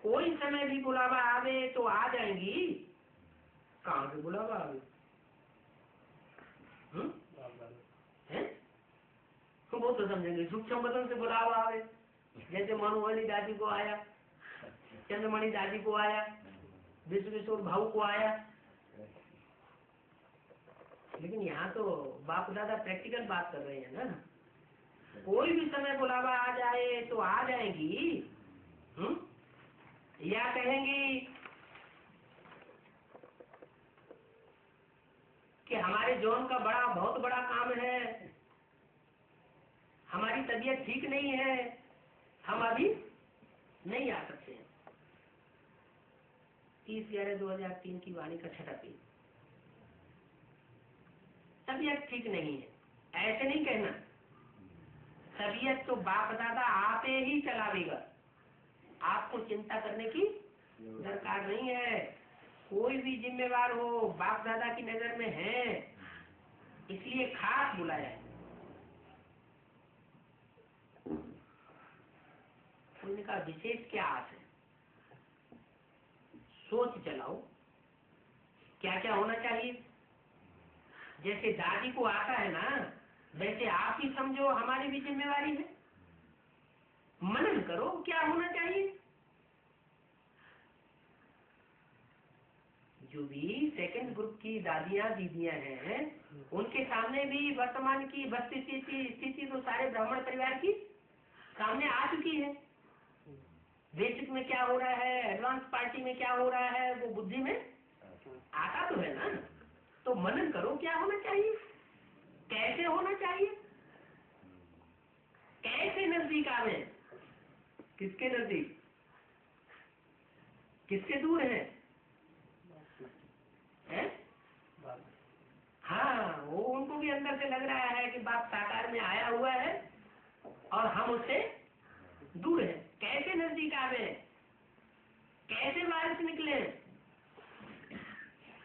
कोई समय भी बुलावा आवे तो आ जाएंगी। कहाँ से बुलावा आवे? तो वो तो समझेंगे, सूक्ष्म बदन से बुलावा आवे, जैसे मनुवाली दादी को आया, चंद्रमणि दादी को आया, विश्वेश्वर भाऊ को आया। लेकिन यहाँ तो बाप दादा प्रैक्टिकल बात कर रहे हैं ना, कोई भी समय बुलावा आ जाए तो आ जाएंगी। या कहेंगी कि हमारे जोन का बहुत बड़ा काम है, हमारी तबीयत ठीक नहीं है, हम अभी नहीं आ सकते हैं। 30/11/2003 की वाणी का 6वां पेज। तबीयत ठीक नहीं है, ऐसे नहीं कहना। तबीयत तो बाप दादा आपे ही चलावेगा, आपको चिंता करने की दरकार नहीं है। कोई भी जिम्मेवार हो बाप दादा की नजर में है, इसलिए खास बुलाया है। उनका विशेष क्या आस है, सोच चलाओ क्या क्या होना चाहिए। जैसे दादी को आता है ना, वैसे आप ही समझो हमारी भी जिम्मेवारी है। मनन करो क्या होना चाहिए। जो भी सेकंड ग्रुप की दादियां दीदियां हैं, उनके सामने भी वर्तमान की स्थिति तो सारे ब्राह्मण परिवार की सामने आ चुकी है। बेसिक में क्या हो रहा है, एडवांस पार्टी में क्या हो रहा है, वो बुद्धि में आता तो है ना। तो मनन करो क्या होना चाहिए, कैसे होना चाहिए, कैसे नजदीक आवे, किसके नजदीक, किससे दूर है? हाँ, वो उनको भी अंदर से लग रहा है कि बाप साकार में आया हुआ है और हम उससे दूर है। कैसे नजदीक आवे, कैसे वायरस निकले,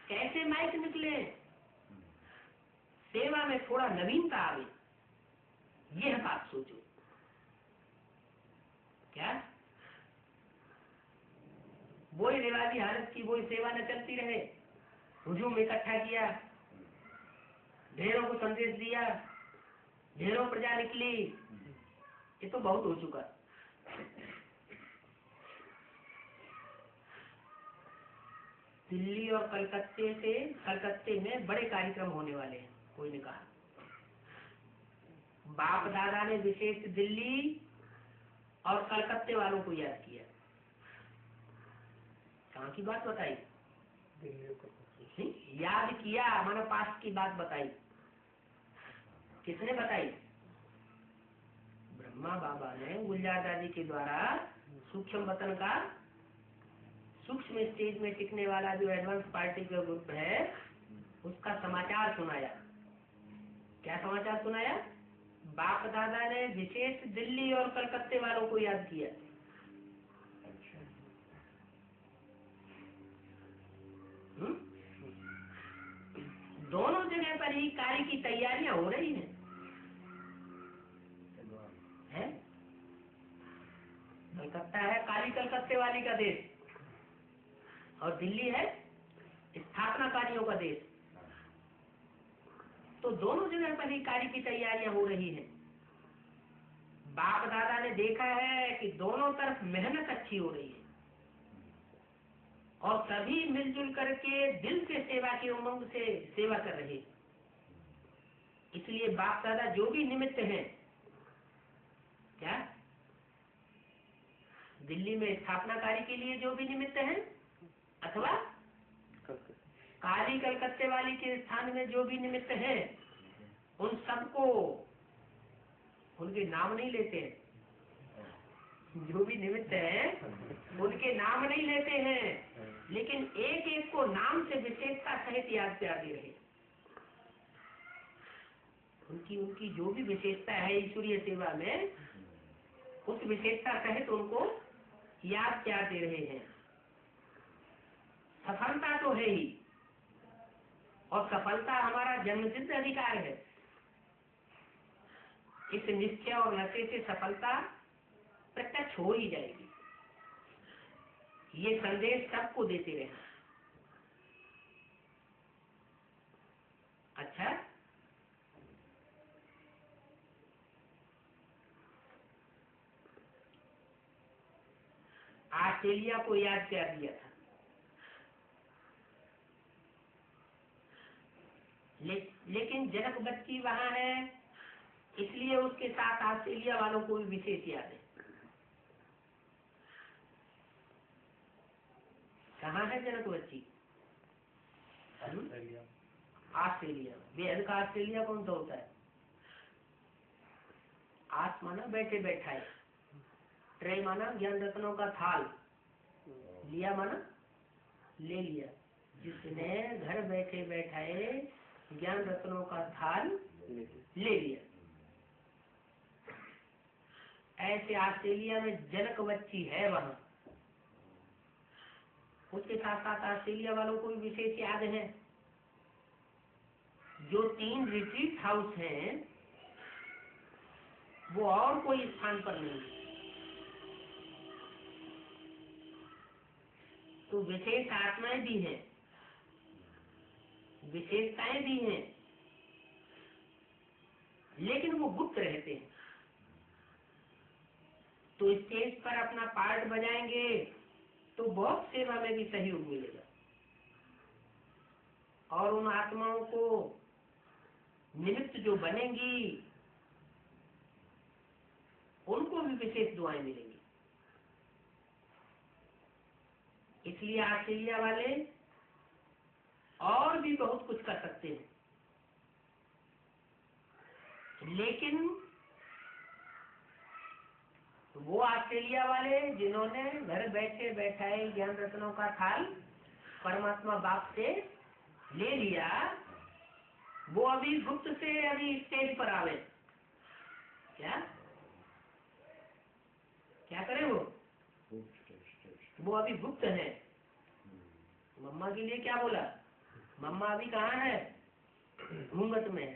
कैसे माइक निकले, सेवा में थोड़ा नवीनता आवे, यह बात सोचो। क्या वही रिवाजी हालत की वही सेवा न चलती रहे? हुजूम इकट्ठा किया, ढेरों को संदेश दिया, ढेरों प्रजा निकली, ये तो बहुत हो चुका। दिल्ली और कलकत्ते में बड़े कार्यक्रम होने वाले हैं, कोई ने कहा। बाप दादा ने विशेष दिल्ली और कलकत्ते वालों को याद किया। कहाँ की बात बताई? याद किया, मानो पास की बात बताई। किसने बताई? ब्रह्मा बाबा ने गुलजार दादी के द्वारा सूक्ष्म वतन का सूक्ष्म स्टेज में टिकने वाला जो एडवांस पार्टिकल ग्रुप है उसका समाचार सुनाया। क्या समाचार सुनाया? बाप दादा ने विशेष दिल्ली और कलकत्ते वालों को याद किया। दोनों जगह पर ही कार्य की तैयारियां हो रही हैं। कलकत्ता है काली कलकत्ते वाली का देश और दिल्ली है स्थापनाकारियों का देश। तो दोनों जगह पर ही कार्य की तैयारियां हो रही हैं। बाप दादा ने देखा है कि दोनों तरफ मेहनत अच्छी हो रही है और सभी मिलजुल करके दिल से सेवा की उमंग से सेवा कर रहे हैं। इसलिए बाप दादा जो भी निमित्त हैं, क्या दिल्ली में स्थापना कार्य के लिए जो भी निमित्त हैं अथवा काली कलकत्ते वाली के स्थान में जो भी निमित्त हैं, उन सबको उनके नाम नहीं लेते हैं। जो भी निमित्त हैं उनके नाम नहीं लेते हैं, लेकिन एक एक को नाम से विशेषता सहित याद प्यार दे रहे। उनकी उनकी जो भी विशेषता है ईश्वरीय सेवा में, उस विशेषता सहित उनको याद प्यार दे रहे हैं। सफलता तो है ही, और सफलता हमारा जन्मसिद्ध अधिकार है। इस निश्चय और नशे से सफलता प्रत्यक्ष हो ही जाएगी। ये संदेश सबको देते रहे। अच्छा, ऑस्ट्रेलिया को याद कर दिया था, लेकिन जनक बच्ची वहां है, इसलिए उसके साथ ऑस्ट्रेलिया वालों को भी विशेष याद है। कहाँ है जनक बच्ची? ऑस्ट्रेलिया। बेहद का ऑस्ट्रेलिया कौन सा होता है? आस माना बैठे बैठा है, ट्रे माना ज्ञान रत्नों का थाल, लिया माना ले लिया। जिसने घर बैठे बैठाए ज्ञान रत्नों का थाल ले लिया। ऐसे ऑस्ट्रेलिया में जनक बच्ची है वहां। उसके साथ साथ ऑस्ट्रेलिया वालों को भी विशेष याद है। जो 3 रिट्रीट हाउस हैं वो और कोई स्थान पर नहीं है। तो विशेष आत्माएं भी हैं, विशेषताएं भी हैं, लेकिन वो गुप्त रहते हैं। तो स्टेज पर अपना पार्ट बजाएंगे तो बहुत सेवा में भी सहयोग मिलेगा, और उन आत्माओं को निमित्त जो बनेंगी उनको भी विशेष दुआएं मिलेंगी। इसलिए ऑस्ट्रेलिया वाले और भी बहुत कुछ कर सकते हैं, लेकिन वो ऑस्ट्रेलिया वाले जिन्होंने घर बैठे बैठाए ज्ञान रत्नों का थाल परमात्मा बाप से ले लिया, वो अभी गुप्त से अभी स्टेज पर आवे। क्या क्या करे वो अभी गुप्त है। मम्मा के लिए क्या बोला? मम्मा अभी कहाँ है? घूंघट में है।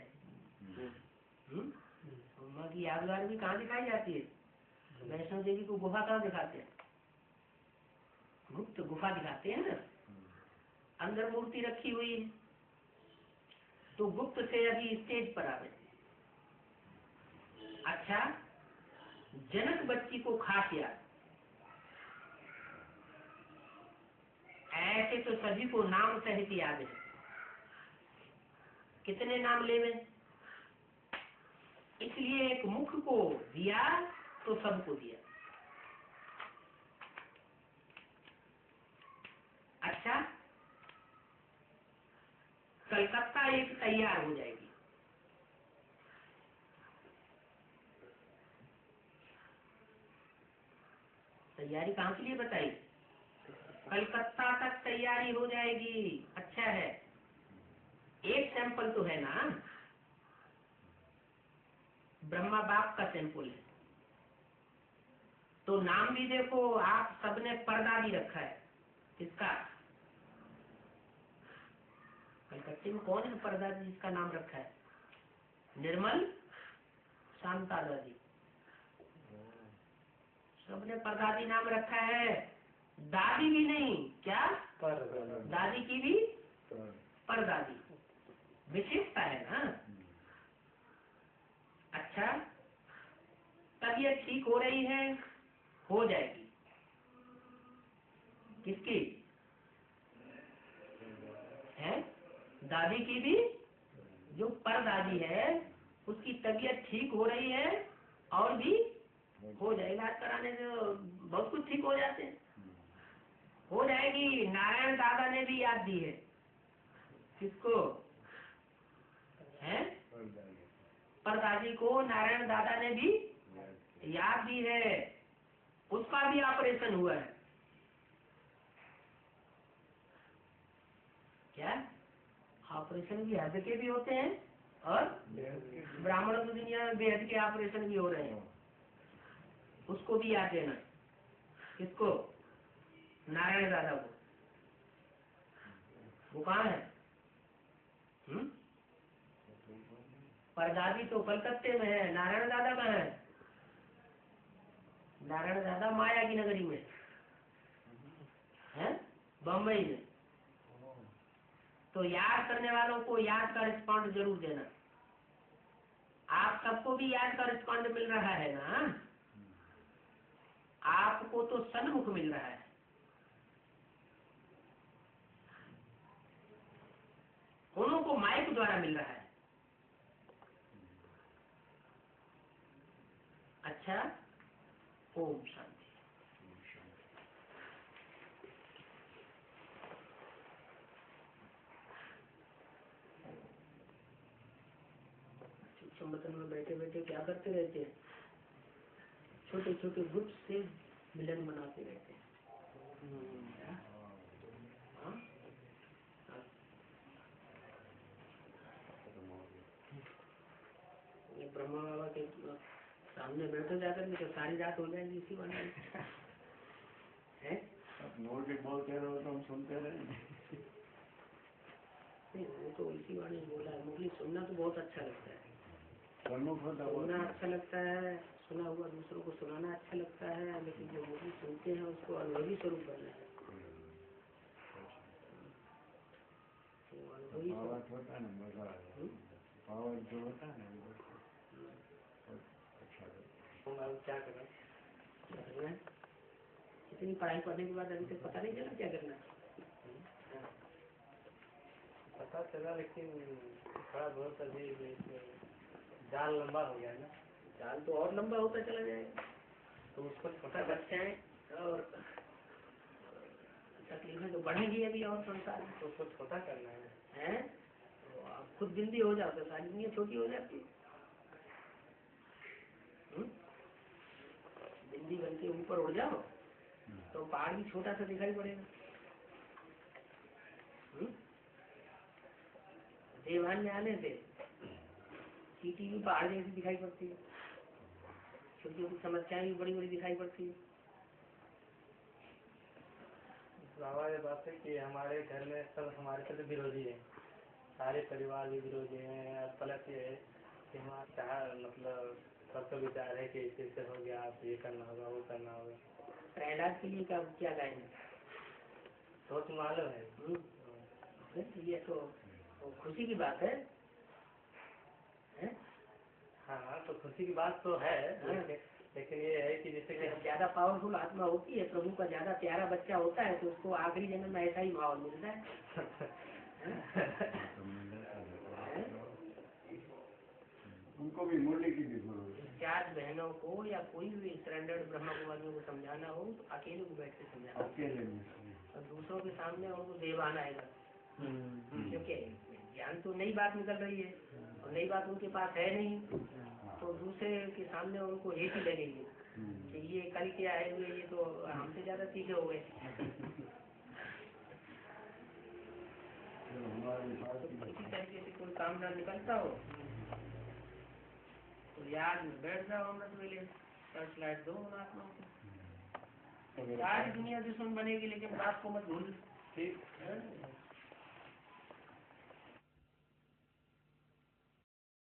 मम्मा की यादगार भी कहाँ दिखाई जाती है? वैष्णो देवी को गुफा कहाँ दिखाते हैं? गुप्त गुफा दिखाते हैं ना, अंदर मूर्ति रखी हुई है। तो गुप्त से अभी स्टेज पर आवे। अच्छा, जनक बच्ची को खास याद। ऐसे तो सभी को नाम सहित याद है। कितने नाम लेवे? इसलिए एक मुख को दिया तो सबको दिया। अच्छा, कलकत्ता एक तैयार हो जाएगी। तैयारी कहाँ के लिए बताई? कलकत्ता तक तैयारी हो जाएगी। अच्छा है, एक सैंपल तो है ना, ब्रह्मा बाप का सैंपल है। तो नाम भी देखो, आप सबने परदादी रखा है। किसका? कलकत्ते में कौन है परदादी जिसका नाम रखा है? निर्मल शांता दादी, सबने परदादी नाम रखा है। दादी भी नहीं, क्या दादी की भी परदादी, विशेषता है ना। अच्छा, तबीयत ठीक हो रही है, हो जाएगी। किसकी है? दादी की भी, जो परदादी है उसकी तबीयत ठीक हो रही है और भी हो जाएगा। इलाज कराने से बहुत कुछ ठीक हो जाते हैं, हो जाएगी। नारायण दादा ने भी याद दी है। किसको है? परदादी को नारायण दादा ने भी याद दी है। उसका भी ऑपरेशन हुआ है। क्या? ऑपरेशन भी हद के भी होते हैं और ब्राह्मणों की दुनिया में बेहद के ऑपरेशन भी हो रहे हैं। उसको भी याद देना। किसको? नारायण दादा को। वो कहाँ है? परदादी तो कलकत्ते में है, नारायण दादा कहाँ है? नारायण दादा माया की नगरी में है, बम्बई में। तो याद करने वालों को याद का रिस्पॉन्ड जरूर देना। आप सबको भी याद का रिस्पॉन्ड मिल रहा है ना, आपको तो सन्मुख मिल रहा है। उन्हों को माइक द्वारा मिल रहा है। अच्छा, ओम शांति। संगठन में बैठे बैठे क्या करते रहते हैं? छोटे छोटे ग्रुप से मिलन बनाते रहते हैं। ब्रह्मा बाबा के सामने बैठो जाकर के तो सारी रात हो जाएगी इसी वाले है। बोलते रहो तो हम सुनते रहेंगे। वो तो इसी वाले बोला है। मुरली सुनना तो बहुत अच्छा लगता है, सुनना अच्छा लगता है, सुना हुआ दूसरों को सुनाना अच्छा लगता है, लेकिन जो मुरली सुनते हैं उसको अनुभवी स्वरूप बनना है। क्या करना? इतनी पढ़ाई पढ़ने के बाद अभी तक पता नहीं चला क्या करना? पता चला, लेकिन थोड़ा बहुत अभी जाल लंबा हो गया ना। जाल तो और लंबा होता चला जाएगा। तो उसको छोटा बच्चा है और तकलीफें तो बढ़ेंगी अभी और संसार में। तो उसको छोटा करना है। तो आप खुद जिंदगी हो जाओ तो सारी दुनिया छोटी हो जाती है। बिंदी बन के ऊपर उड़ जाओ तो पहाड़ भी छोटा सा दिखाई पड़ेगा। देवान में आने से चींटी भी पहाड़ जैसी दिखाई पड़ती है, छोटी छोटी समस्याएं भी बड़ी बड़ी दिखाई पड़ती है। बाबा ये बात है कि हमारे घर में सब हमारे से विरोधी है, सारे परिवार भी विरोधी हैं। पलट ये है कि हमारा मतलब सबका विचार है कि इससे हो गया, आप ये करना होगा, वो करना होगा। प्रहलाद के लिए क्या गाएंगे? सोच मालूम है। ये तो खुशी की बात है। हाँ, तो खुशी की बात तो है, लेकिन ये है कि जैसे कि ज्यादा पावरफुल आत्मा होती है, प्रभु का ज्यादा प्यारा बच्चा होता है, तो उसको आखिरी जन्म में ऐसा ही माहौल मिलता है। उनको भी मुरली की भी चार बहनों को या कोई भी सरेंडर्ड ब्रह्मा कुमारियों को समझाना हो तो अकेले को बैठ के समझाना, अकेले और दूसरों के सामने उनको देवान आएगा। क्योंकि ज्ञान तो नई बात निकल रही है और नई बात उनके पास है नहीं, तो दूसरे के सामने उनको हेट ही लगेगी कि ये कल क्या है, ये तो हमसे ज्यादा सीखे हो गए। इसी तरीके से कोई काम ना निकलता हो तो याद में बैठ जाओ अमृत वेले, सर्च लाइट दो उन आत्माओं को। सारी दुनिया दुश्मन बनेगी लेकिन बात को मत भूल। ठीक।